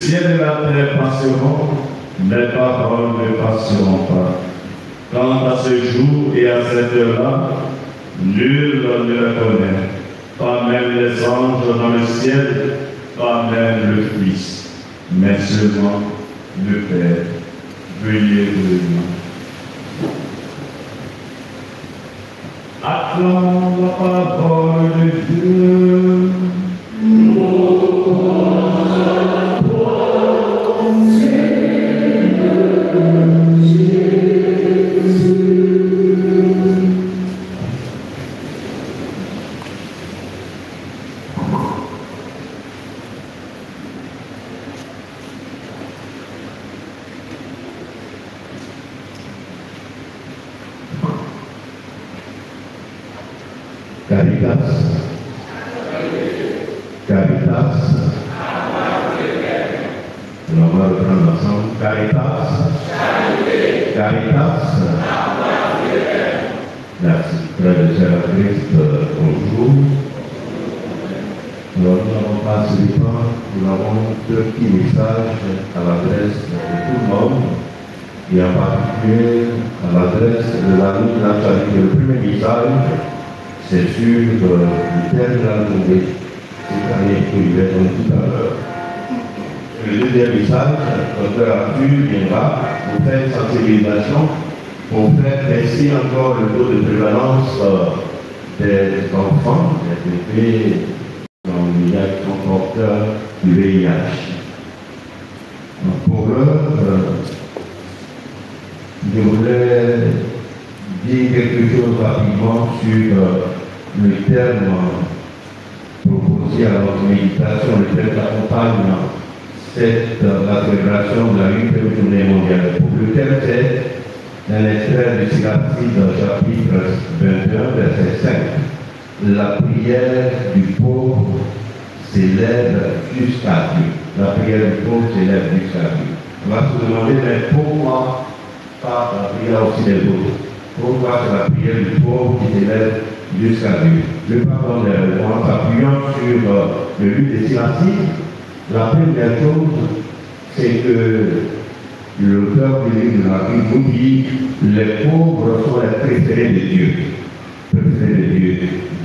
ciel et la terre passeront, mes paroles ne passeront pas. Quant à ce jour et à cette heure-là, nul ne le connaît, pas même les anges dans le ciel, pas même le Fils, mais seulement le Père. Veuillez venir. Acclame la parole de Dieu. Caritas. Caritas. On va reprendre ensemble. Caritas. Caritas. Merci. Frères et sœurs à Christ, bonjour. Alors, nous n'avons pas assez de temps. Nous avons deux petits messages à l'adresse de tout le monde et en particulier à l'adresse de la nuit de la charité. Le premier message, c'est sur le thème de la journée, cette année que nous verrons tout à l'heure. Le deuxième message, Dr Arthur viendra pour faire une sensibilisation, pour faire baisser encore le taux de prévalence des enfants, des bébés, dont il y a qui sont porteurs du VIH. Donc pour l'heure, je voulais dire quelque chose rapidement sur le terme proposé à notre méditation, le terme qui accompagne la célébration de la 8e journée mondiale. Le terme, c'est un extrait de Siracide, chapitre 21, verset 5. La prière du pauvre s'élève jusqu'à Dieu. La prière du pauvre s'élève jusqu'à Dieu. On va se demander, mais pourquoi pas la prière aussi des autres? Pourquoi c'est la prière du pauvre qui s'élève jusqu'à Dieu? Le pape donne des raisons en s'appuyant sur le livre de Siracide. La première chose, c'est que l'auteur du livre de la Bible nous dit les pauvres sont les préférés de Dieu. Préférés de Dieu.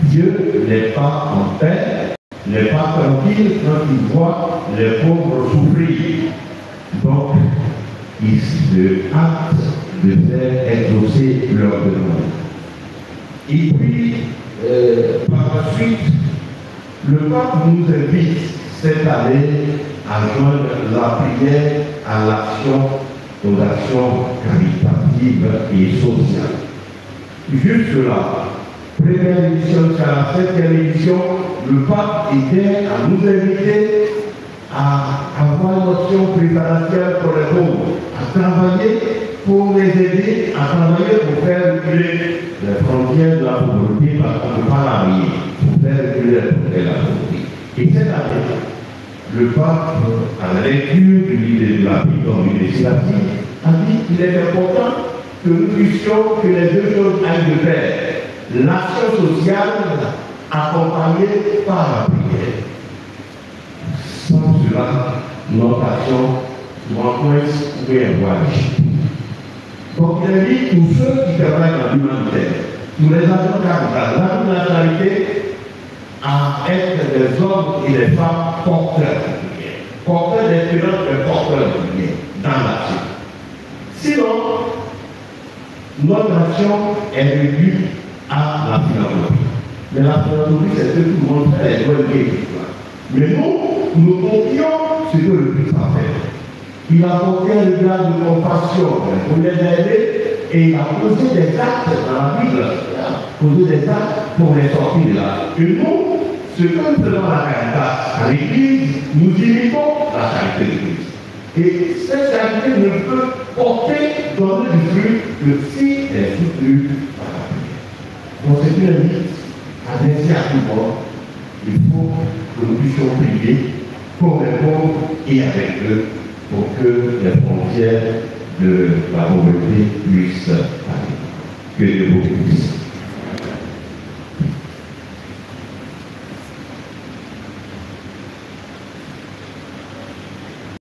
Dieu n'est pas en paix, n'est pas tranquille quand il voit les pauvres souffrir. Donc, il se hâte de faire exaucer leurs demandes. Et puis, par la suite, le pape nous invite cette année à joindre la prière à l'action, aux actions caritatives et sociales. Jusque-là, première édition jusqu'à la 7e édition, le pape était à nous inviter à avoir une option préférentielle pour les pauvres, à travailler pour les aider, à travailler pour faire reculer les frontières de la pauvreté, parce qu'on ne peut pas la nier, pour faire reculer les frontières de la pauvreté. Et cette année, le pape, à la lecture du livre de la Bible, dans le Siracide, a dit qu'il est important que nous puissions que les deux choses aillent de pair. L'action sociale accompagnée par la prière. Sans cela, notre action rencontre ou avoir échoué. Donc il a dit tous ceux qui travaillent dans l'humanitaire, tous les agents caritatives, la nationalité, à être des hommes et des femmes porteurs de prière, porteurs d'espérance et porteurs de prière dans l'action. Sinon, notre action est réduite à la philanthropie. Mais la philanthropie, c'est ce que tout le monde fait, les bonnes choses. Mais nous confions ce que le Christ a fait. Il a porté un regard de compassion pour les aider et il a posé des actes dans la Bible. Il a posé des actes pour les sortir de là. Et nous, ce que nous faisons à la Caritas, à l'Église, nous imitons la charité de Christ. Et cette charité ne peut porter, donner du fruit que si elle est soutenue par la prière. Donc c'est une invite adressée à tout le monde. Il faut que nous puissions prier pour les pauvres et avec eux pour que les frontières de la pauvreté puissent aller. Que Dieu vous bénisse.